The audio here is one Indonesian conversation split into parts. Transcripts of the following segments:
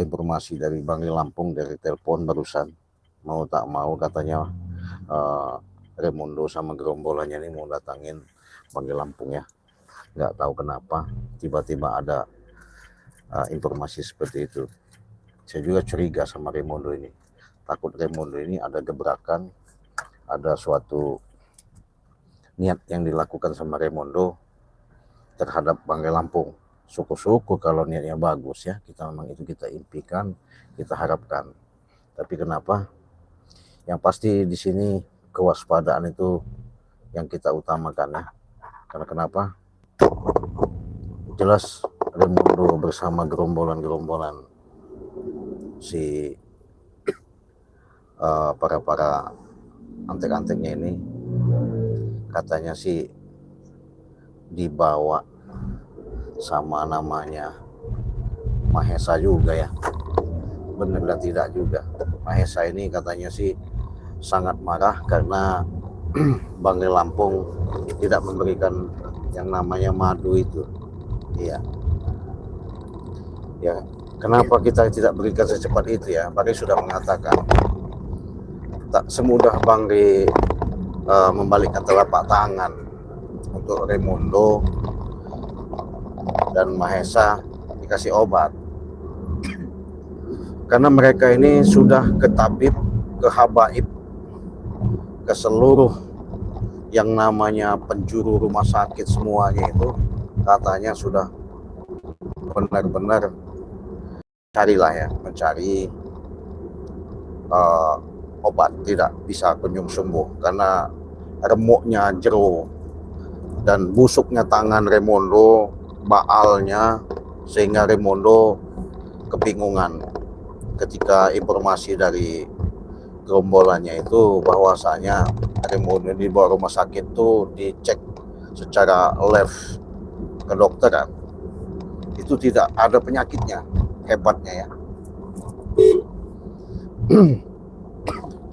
informasi dari Bang Lampung dari telepon barusan. Mau tak mau katanya Raimundo sama gerombolannya ini mau datangin Bang Lampung ya. Nggak tahu kenapa tiba-tiba ada informasi seperti itu. Saya juga curiga sama Raimundo ini. Takut Raimundo ini ada gebrakan, ada suatu niat yang dilakukan sama Raimundo terhadap Bang Lampung. Syukur-syukur kalau niatnya bagus ya, kita memang itu kita impikan, kita harapkan. Tapi kenapa? Yang pasti di sini kewaspadaan itu yang kita utamakan ya. Karena kenapa? Jelas Raimundo bersama gerombolan-gerombolan si para antek-anteknya ini katanya sih dibawa sama namanya Mahesa juga ya. Benar dan tidak juga. Mahesa ini katanya sih sangat marah karena Bang Lampung tidak memberikan yang namanya madu itu. Iya. Ya, kenapa kita tidak berikan secepat itu ya? Bang sudah mengatakan tak semudah Bang membalikkan telapak tangan untuk Raimundo dan Mahesa dikasih obat. Karena mereka ini sudah ke tabib, ke habaib, ke seluruh yang namanya penjuru rumah sakit semuanya itu katanya sudah benar-benar mencari obat, tidak bisa kunjung sembuh karena remuknya jero dan busuknya tangan Raimundo, baalnya, sehingga Raimundo kebingungan ketika informasi dari gerombolannya itu bahwasanya Raimundo di bawah rumah sakit itu dicek secara lab kedokteran itu tidak ada penyakitnya, hebatnya ya.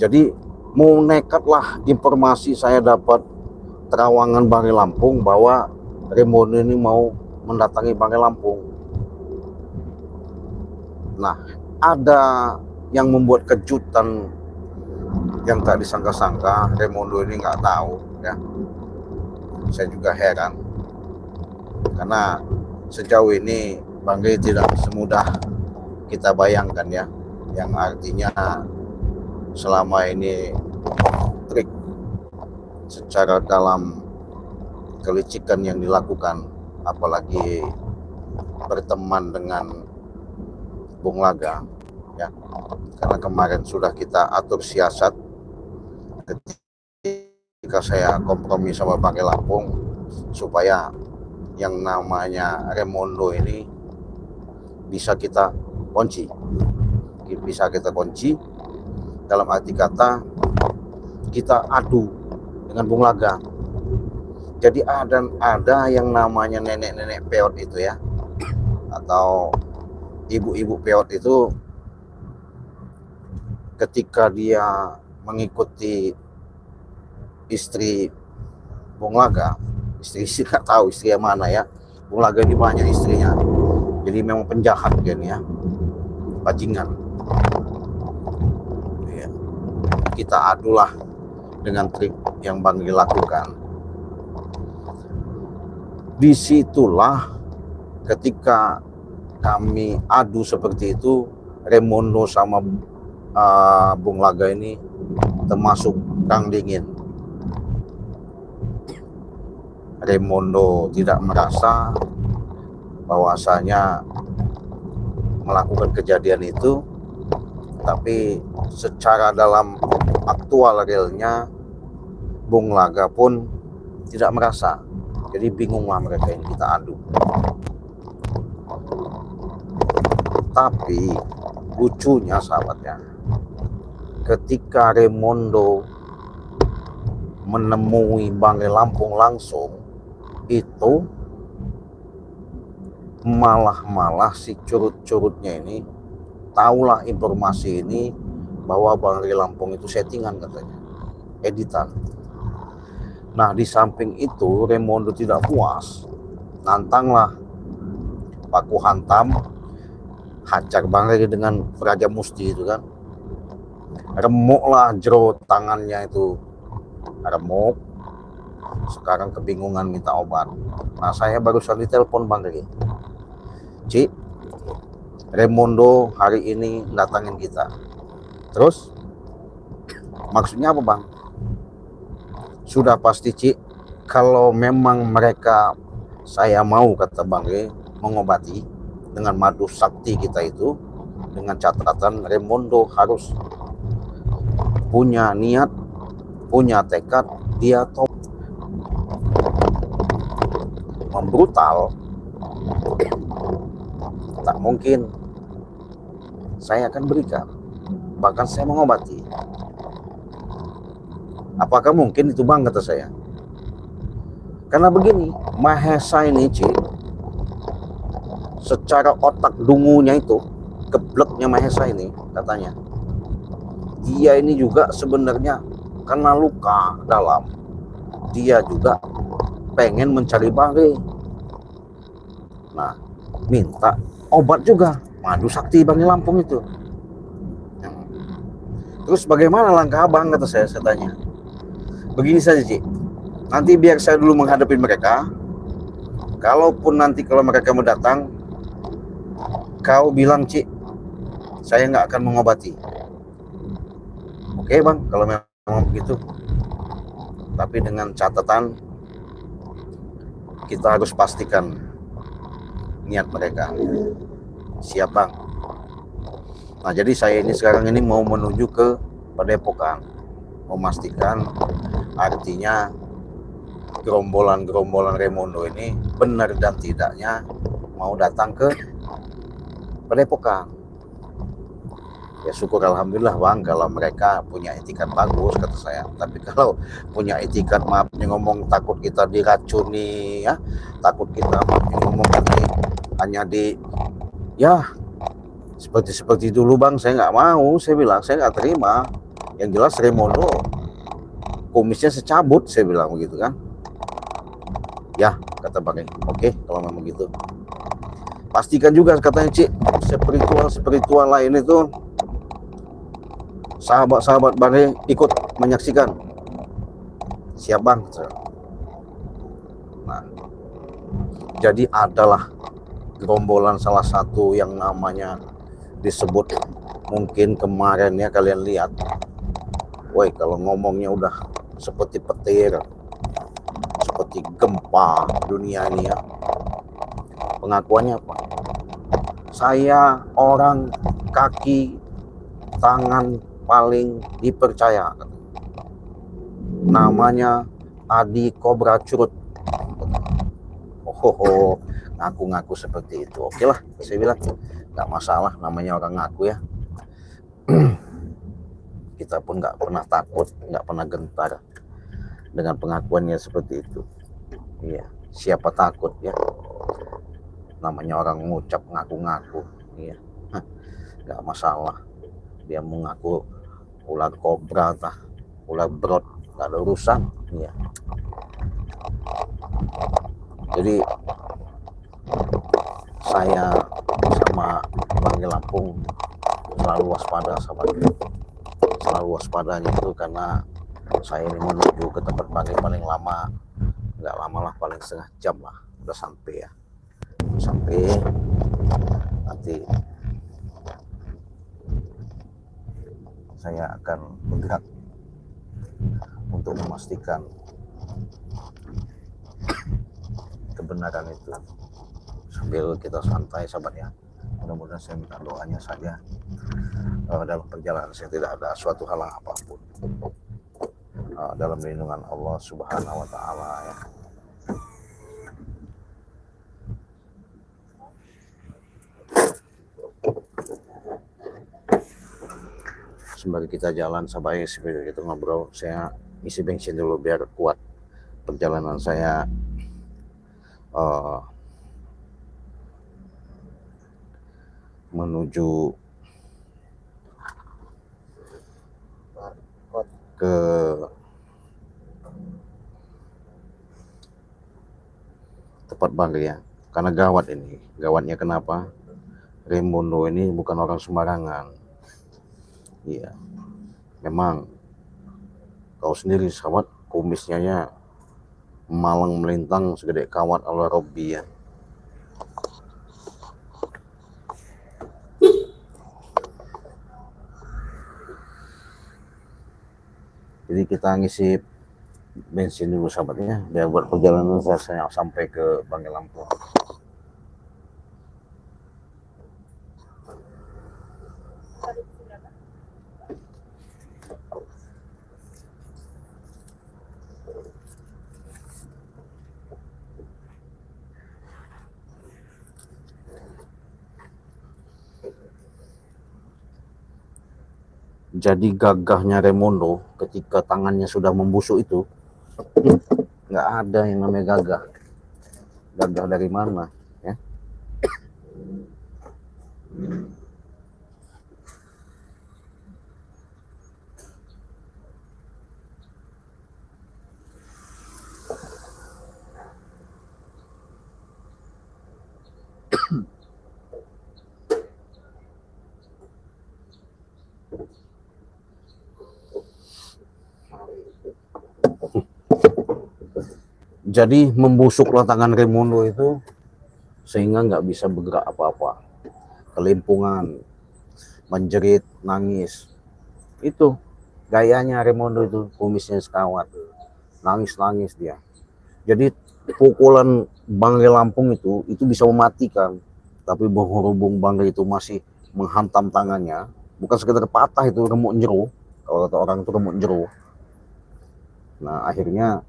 Jadi mau nekatlah informasi saya dapat terawangan Bang Lampung bahwa Raimundo ini mau mendatangi Bang Lampung. Nah, ada yang membuat kejutan yang tak disangka-sangka. Raimundo ini nggak tahu ya. Saya juga heran karena sejauh ini Bang tidak semudah kita bayangkan ya, yang artinya selama ini trik secara dalam kelicikan yang dilakukan, apalagi berteman dengan Bung Laga ya, karena kemarin sudah kita atur siasat ketika saya kompromi sama Bang Lampung supaya yang namanya Raimundo ini bisa kita kunci dalam arti kata kita adu dengan Bung Laga. Jadi ada yang namanya nenek-nenek peot itu ya, atau ibu-ibu peot itu ketika dia mengikuti istri Bung Laga, istri nggak tahu istri yang mana ya. Bung Laga ini banyak istrinya, jadi memang penjahat kan ya, bajingan. Ya. Kita adulah dengan trik yang Bang lakukan. Disitulah ketika kami adu seperti itu, Raimundo sama Bung Laga ini termasuk perang dingin. Raimundo tidak merasa bahwasanya melakukan kejadian itu, tapi secara dalam aktual realnya Bung Laga pun tidak merasa. Jadi bingunglah mereka ini, kita adu. Tapi lucunya sahabatnya, ketika Raimundo menemui Bang Lampung langsung, itu malah si curut-curutnya ini tahulah informasi ini bahwa Bang Lampung itu settingan katanya, editan. Nah, di samping itu Raimundo tidak puas, nantanglah baku hantam hajar Bangre dengan Raja Musti itu kan, remuk lah jero tangannya itu, remuk. Sekarang kebingungan minta obat. Nah saya barusan ditelepon Bangre, Cik, Raimondo hari ini datangin kita. Terus maksudnya apa bang? Sudah pasti Cik, kalau memang mereka, saya mau, kata Bangre, mengobati dengan madu sakti kita itu, dengan catatan Raimondo harus punya niat, punya tekad, dia membrutal, tak mungkin saya akan berikan, bahkan saya mengobati. Apakah mungkin itu bang, kata saya. Karena begini, Mahesa ini Cik, secara otak dungunya itu, gebleknya Mahesa ini katanya, dia ini juga sebenarnya kena luka dalam, dia juga pengen mencari Bangre. Nah minta obat juga, madu sakti Bangre Lampung itu. Terus bagaimana langkah abang, kata saya tanya. Begini saja Cik, nanti biar saya dulu menghadapi mereka. Kalaupun nanti kalau mereka mau datang, kau bilang Cik, saya nggak akan mengobati. Oke bang, kalau memang begitu. Tapi dengan catatan, kita harus pastikan niat mereka. Siap bang. Nah jadi saya ini sekarang ini mau menuju ke Padepokan, memastikan artinya gerombolan-gerombolan Raimondo ini benar dan tidaknya mau datang ke Padepokan. Ya syukur alhamdulillah bang, kalau mereka punya etikat bagus, kata saya. Tapi kalau punya etikat, maafnya ngomong, takut kita diracuni ya, takut kita maafnya ngomong nanti hanya ya seperti dulu bang, saya nggak mau. Saya bilang saya nggak terima. Yang jelas Raimondo kumisnya secabut, saya bilang begitu kan. Ya kata bang, oke kalau memang gitu. Pastikan juga, katanya Cik, spiritual lain itu, sahabat-sahabat Bangre ikut menyaksikan. Siap bang. Nah jadi adalah gerombolan salah satu yang namanya disebut, mungkin kemarin ya kalian lihat, woi kalau ngomongnya udah seperti petir, seperti gempa dunia ini ya. Pengakuannya apa? Saya orang kaki tangan paling dipercaya, namanya Adi Kobra Curut. Oh, ngaku-ngaku seperti itu. Oke lah, saya bilang nggak masalah, namanya orang ngaku ya. Kita pun nggak pernah takut, nggak pernah gentar dengan pengakuannya seperti itu. Iya, siapa takut ya, namanya orang ngucap ngaku-ngaku. Iya, nggak masalah. Dia mengaku ular kobra tah, ular berot, nggak ada urusan. Iya. Jadi saya sama Bangre Lampung selalu waspada, sahabat. Selalu waspadanya itu karena saya ini menuju ke tempat Bangre paling lama, nggak lama lah, paling setengah jam lah udah sampai ya. Sampai nanti saya akan bergerak untuk memastikan kebenaran itu, sambil kita santai sahabat ya. Mudah-mudahan saya minta doanya saja dalam perjalanan saya tidak ada suatu halang apapun, dalam lindungan Allah Subhanahu wa Ta'ala ya. Sembari kita jalan, sampai sebelum kita ngobrol, saya isi bensin dulu biar kuat perjalanan saya menuju ke tempat Bangre ya. Karena gawat ini. Gawatnya kenapa? Raimundo ini bukan orang sembarangan. Iya, memang kau sendiri sahabat, kumisnya malang melintang segede kawat ala Robby ya. Jadi kita ngisi bensin dulu sahabatnya, biar buat perjalanan saya sampai ke Bangka Lampung. Jadi gagahnya Raimundo ketika tangannya sudah membusuk itu, nggak ada yang namanya gagah. Gagah dari mana? Ya. Jadi membusuklah tangan Raimundo itu sehingga nggak bisa bergerak apa-apa. Kelimpungan, menjerit, nangis. Itu gayanya Raimundo itu, kumisnya sekawat. Nangis-nangis dia. Jadi pukulan Bangke Lampung itu bisa mematikan. Tapi berhubung Bangke itu masih menghantam tangannya, bukan sekedar patah itu, remuk jeru. Kalau kata orang itu remuk jeru. Nah akhirnya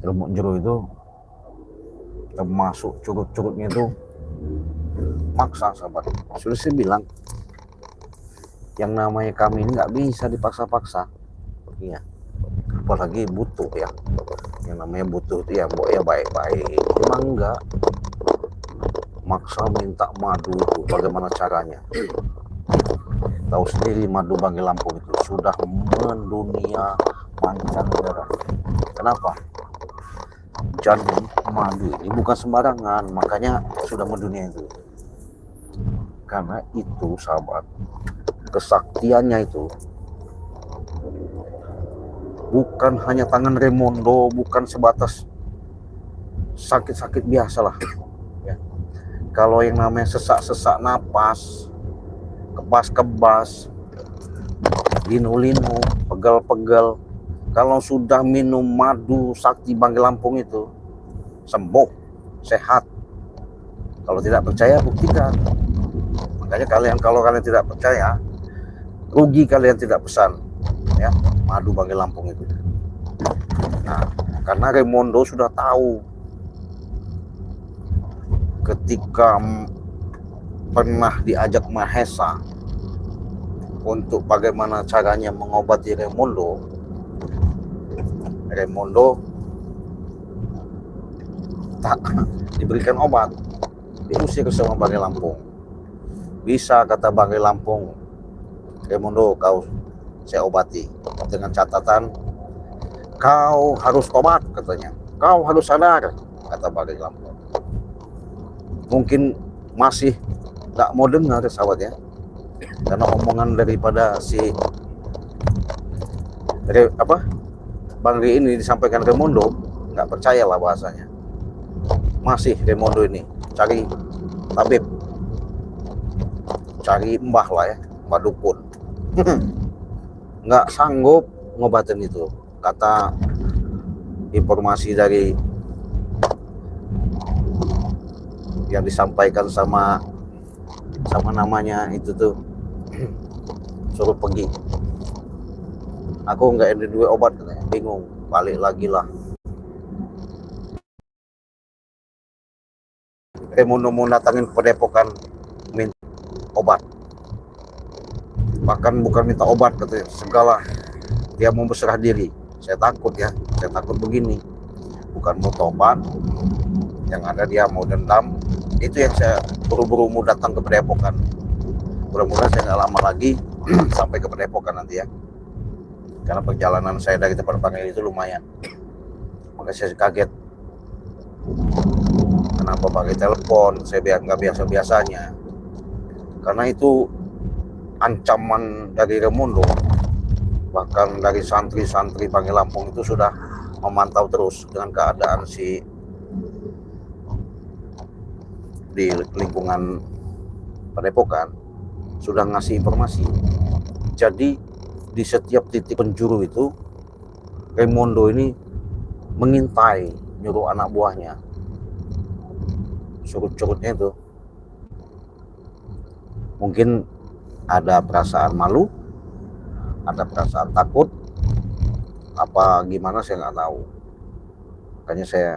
remuk jeru itu termasuk curut-curutnya itu paksa sahabat. Sudah saya bilang yang namanya kami ini nggak bisa dipaksa-paksa. Iya, apalagi butuh ya. Yang namanya butuh itu ya baik-baik. Cuma enggak maksa minta madu itu bagaimana caranya? Tahu sendiri madu Bangke Lampung itu sudah mendunia mancanegara. Kenapa? Jadi madu ini bukan sembarangan, makanya sudah mendunia itu. Karena itu sahabat, kesaktiannya itu bukan hanya tangan Raimundo, bukan sebatas sakit-sakit biasa lah. Ya. Kalau yang namanya sesak-sesak napas, kebas-kebas, linu-linu, pegal-pegal, kalau sudah minum madu sakti Bangke Lampung itu sembuh, sehat. Kalau tidak percaya buktikan. Makanya kalau kalian tidak percaya, rugi kalian tidak pesan ya madu Bangke Lampung itu. Nah, karena Raimundo sudah tahu ketika pernah diajak Mahesa untuk bagaimana caranya mengobati Raimundo tak diberikan obat, diusir sama Bangke Lampung. Bisa kata Bangke Lampung, Raimundo kau saya obati dengan catatan kau harus tobat katanya, kau harus sadar kata Bangke Lampung. Mungkin masih tak mau dengar sahabat ya, karena omongan daripada si Bangke ini disampaikan Raimundo nggak percaya lah bahasanya. Masih Raimundo ini cari tabib, cari mbah lah ya, mbah dukun. Nggak sanggup ngobatin itu, kata informasi dari yang disampaikan sama namanya itu tuh. Suruh pergi, aku nggak ada duit obat katanya, bingung, balik lagi lah. Raimundo mau datangin ke Padepokan minta obat, bahkan bukan minta obat katanya, segala dia mau berserah diri. Saya takut begini, bukan mau tobat, yang ada dia mau dendam. Itu yang saya buru-buru mau datang ke Padepokan. Mudah-mudahan saya nggak lama lagi sampai ke Padepokan nanti ya. karena perjalanan saya dari tempat panggil itu lumayan. Maka saya kaget, kenapa pakai telepon, saya nggak biasa-biasanya. Karena itu ancaman dari Remundo, bahkan dari santri-santri Bangil Lampung itu sudah memantau terus dengan keadaan si di lingkungan Padepokan, sudah ngasih informasi. Jadi di setiap titik penjuru itu Remondo ini mengintai, nyuruh anak buahnya, surut-surutnya itu. Mungkin ada perasaan malu, ada perasaan takut, apa gimana saya nggak tahu. Makanya saya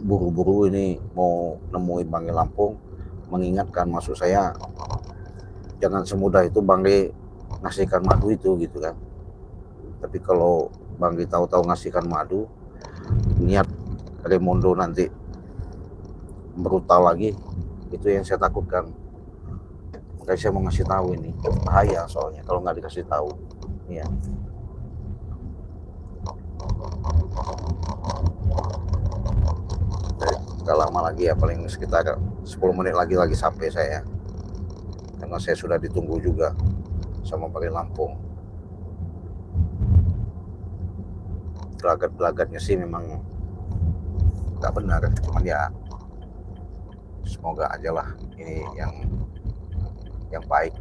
buru-buru ini mau nemuin Bangil Lampung, mengingatkan, maksud saya jangan semudah itu Bangil ngasihkan madu itu gitu kan. Tapi kalau Bangil tahu-tahu ngasihkan madu, niat Remondo nanti brutal lagi, itu yang saya takutkan. Makanya saya mau ngasih tahu ini, bahaya soalnya kalau nggak dikasih tahu. Iya. Gak lama lagi ya, paling sekitar 10 menit lagi sampai saya, karena saya sudah ditunggu juga sama Bangil Lampung. Gelagat-gelagatnya sih memang gak benar, cuman ya semoga aja lah ini yang baik,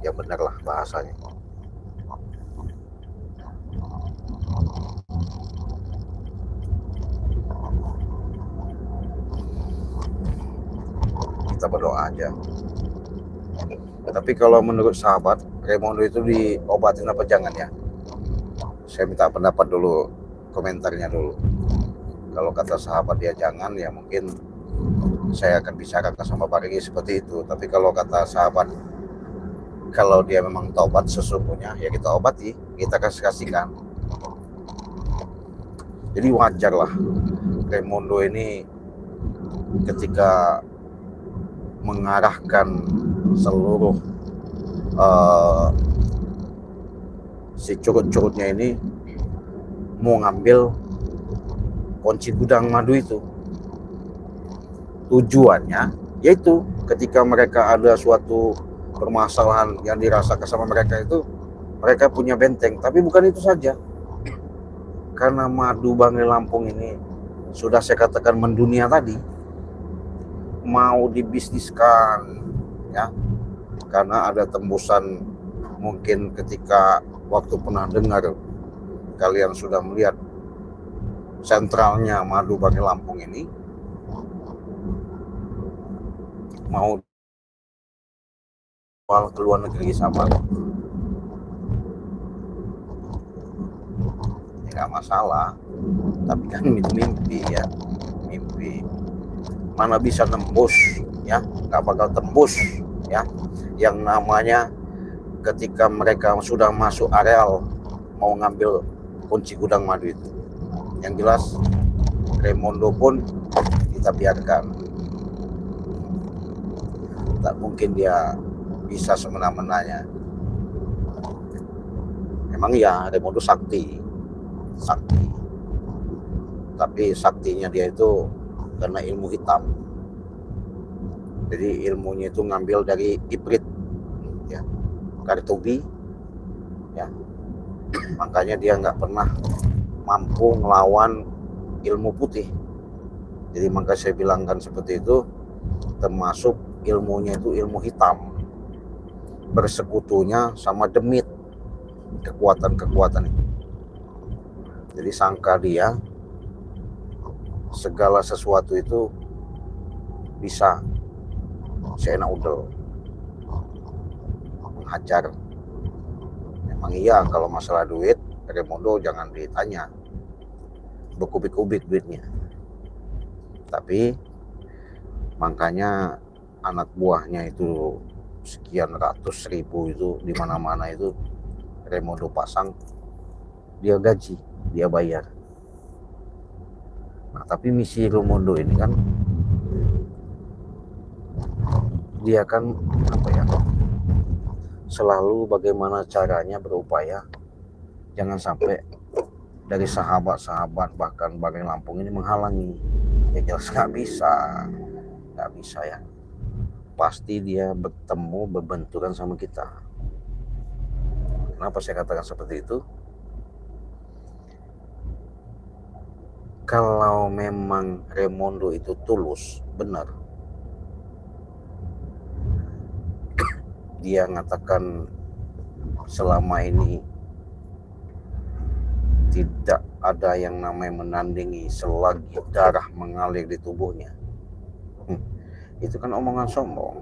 yang benar lah bahasanya. Kita berdoa aja. Tapi kalau menurut sahabat, Remondo itu diobatin apa jangan ya? Saya minta pendapat dulu, komentarnya dulu. Kalau kata sahabat dia jangan, ya mungkin saya akan bicarakan sama Pak Rigi seperti itu. Tapi kalau kata sahabat, kalau dia memang taubat sesungguhnya, ya kita obati, kita kasihkan. Jadi wajar lah Remondo ini ketika mengarahkan seluruh si curut-curutnya ini mau ngambil kunci gudang madu itu. Tujuannya yaitu ketika mereka ada suatu permasalahan yang dirasakan sama mereka itu, mereka punya benteng. Tapi bukan itu saja, karena madu Bangil Lampung ini sudah saya katakan mendunia tadi, mau dibisniskan ya, karena ada tembusan. Mungkin ketika waktu pernah dengar, kalian sudah melihat sentralnya madu Bangil Lampung ini mau ke luar negeri sama, nggak masalah, tapi kan mimpi ya, mimpi mana bisa tembus ya, nggak bakal tembus ya. Yang namanya ketika mereka sudah masuk areal mau ngambil kunci gudang madu itu, yang jelas Remondo pun kita biarkan, tak mungkin dia bisa semena-menanya. Memang ya Remondo sakti, tapi saktinya dia itu karena ilmu hitam. Jadi ilmunya itu ngambil dari Ifrit ya, Kartubi ya. Makanya dia nggak pernah mampu melawan ilmu putih. Jadi maka saya bilangkan seperti itu, termasuk ilmunya itu ilmu hitam, bersekutunya sama demit, kekuatan-kekuatan itu. Jadi sangka dia segala sesuatu itu bisa seenak udel menghajar. Memang iya kalau masalah duit Remondo jangan ditanya, berkubik-kubik duitnya. Tapi makanya anak buahnya itu sekian ratus ribu itu di mana-mana itu Remondo pasang, dia gaji, dia bayar. Nah, tapi misi Remondo ini kan dia kan apa ya, selalu bagaimana caranya berupaya jangan sampai dari sahabat-sahabat bahkan Banggai Lampung ini menghalangi. Ya jelas nggak bisa ya. Pasti dia bertemu berbenturan sama kita. Kenapa saya katakan seperti itu? Kalau memang Raimondo itu tulus, benar, dia mengatakan selama ini tidak ada yang namanya menandingi selagi darah mengalir di tubuhnya. Itu kan omongan sombong,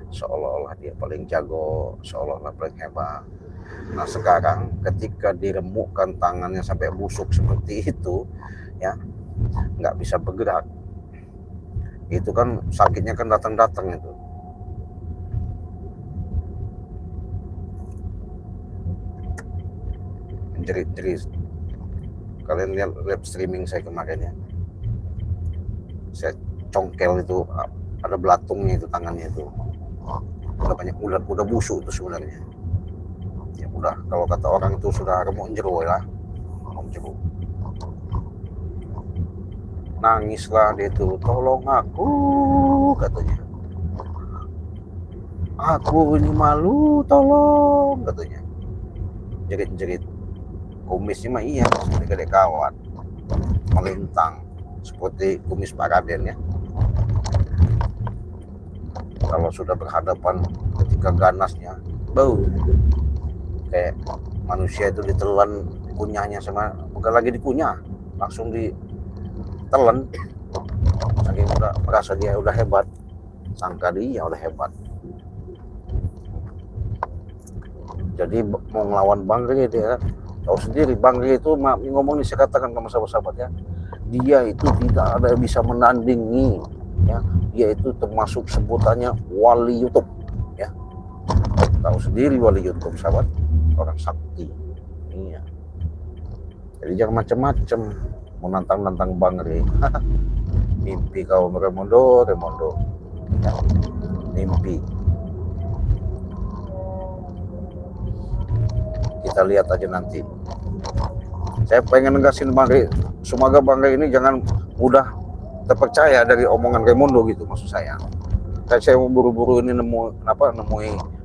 seolah-olah dia paling jago, seolah-olah paling hebat. Nah sekarang ketika diremukkan tangannya sampai busuk seperti itu, ya nggak bisa bergerak, itu kan sakitnya kan datang itu. Jerit-jerit. Kalian lihat live streaming saya kemarin ya, saya congkel itu, ada belatungnya itu tangannya itu, udah banyak ulat, udah busuk itu sebenarnya. Ya udah, kalau kata orang itu sudah remuk jero lah, jero. Nangislah dia itu, tolong aku katanya, aku ini malu, tolong katanya. Jerit-jerit. Kumisnya mah iya, gede kawat, melintang seperti kumis Pak Raden ya. Kalau sudah berhadapan ketika ganasnya, bau kayak manusia itu ditelan kunyahnya, sama bukan lagi dikunyah, langsung ditelan. Saking udah merasa dia udah hebat, sangka dia udah hebat. Jadi mau ngelawan Bang Ri dia, tahu sendiri Bang Ri itu ngomong nih, saya katakan sama sahabat-sahabatnya, dia itu tidak ada yang bisa menandingi ya. Dia itu termasuk sebutannya wali YouTube ya. Tahu sendiri wali YouTube sahabat, orang sakti. Iya. Jadi jangan macam-macam mau nantang Bang Ri. Mimpi kau Raimondo ya. Mimpi. Kita lihat aja nanti. Saya pengen negasin Bang Ri, semoga Bang Ri ini jangan mudah terpercaya dari omongan Raimondo gitu, maksud saya. Kayak saya buru-buru ini nemui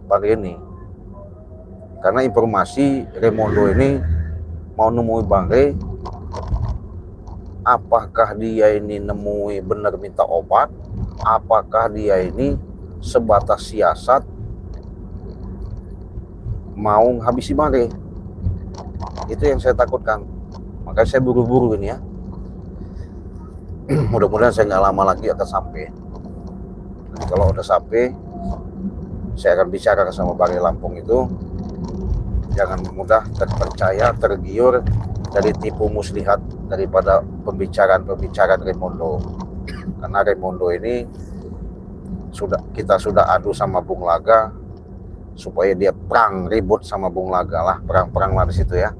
Bang Ri ini, karena informasi Raimondo ini mau nemui Bang Ri, apakah dia ini nemui benar minta obat, apakah dia ini sebatas siasat mau habisi Bang Ri. Itu yang saya takutkan, makanya saya buru-buru ini ya. Mudah-mudahan saya nggak lama lagi akan sampai. Nanti kalau udah sampai, saya akan bicara sama Banggai Lampung itu, jangan mudah terpercaya, tergiur dari tipu muslihat daripada pembicaraan Raimondo. Karena Raimondo ini kita sudah adu sama Bung Laga supaya dia perang ribut sama Bung Laga lah, perang lah di situ ya.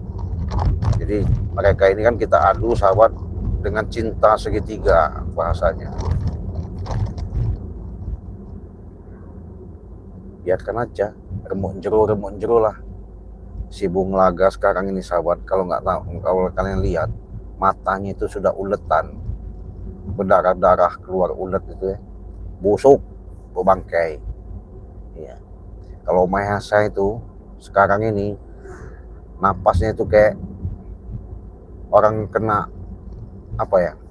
Jadi mereka ini kan kita adu sahabat dengan cinta segitiga bahasanya. Biarkan aja, remuk jero lah. Si Bung Laga sekarang ini sahabat, kalau kalian lihat, matanya itu sudah uletan, berdarah-darah keluar ulet itu ya, busuk, berbangkai. Ya. Kalau Mahasa itu sekarang ini napasnya itu kayak orang kena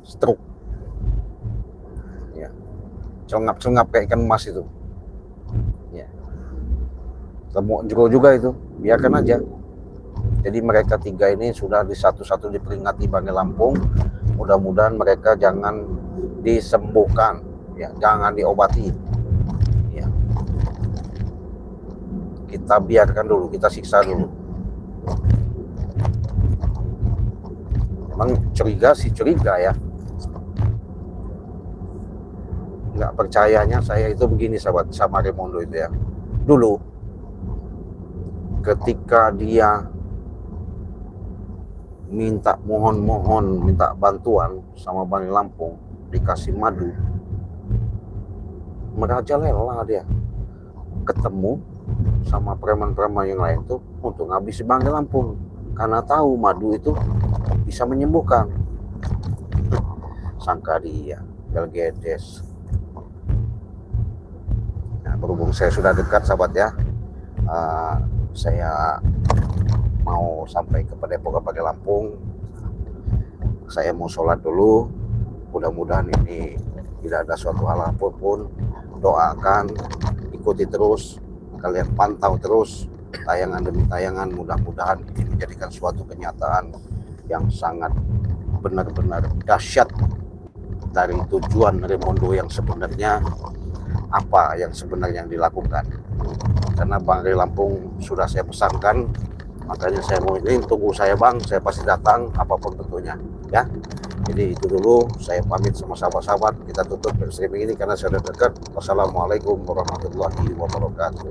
stroke ya, celngap kayak ikan emas itu ya. Remuk jero juga itu, biarkan aja. Jadi mereka tiga ini sudah satu-satu diperingati Banggai Lampung, mudah-mudahan mereka jangan disembuhkan ya, jangan diobati ya. Kita biarkan dulu, kita siksa dulu. Emang curiga ya, nggak percayanya saya itu begini sahabat, sama Raimondo itu ya. Dulu ketika dia minta bantuan sama Banggai Lampung, dikasih madu, merajalela dia, ketemu sama preman-preman yang lain tuh untuk ngabisi Banggai Lampung, karena tahu madu itu bisa menyembuhkan. Sangka dia Belgedes. Nah, berhubung saya sudah dekat sahabat ya, saya mau sampai ke Padepokan Banggai Lampung. Saya mau sholat dulu, mudah-mudahan ini tidak ada suatu hal apapun. Doakan, ikuti terus, kalian pantau terus tayangan demi tayangan, mudah-mudahan ini menjadikan suatu kenyataan yang sangat benar-benar dahsyat dari tujuan Raimondo yang sebenarnya, apa yang sebenarnya yang dilakukan. Karena Banggai Lampung sudah saya pesankan, makanya saya mau ini, tunggu saya Bang, saya pasti datang apapun bentuknya ya. Jadi itu dulu, saya pamit sama sahabat-sahabat, kita tutup streaming ini karena sudah dekat. Wassalamualaikum warahmatullahi wabarakatuh.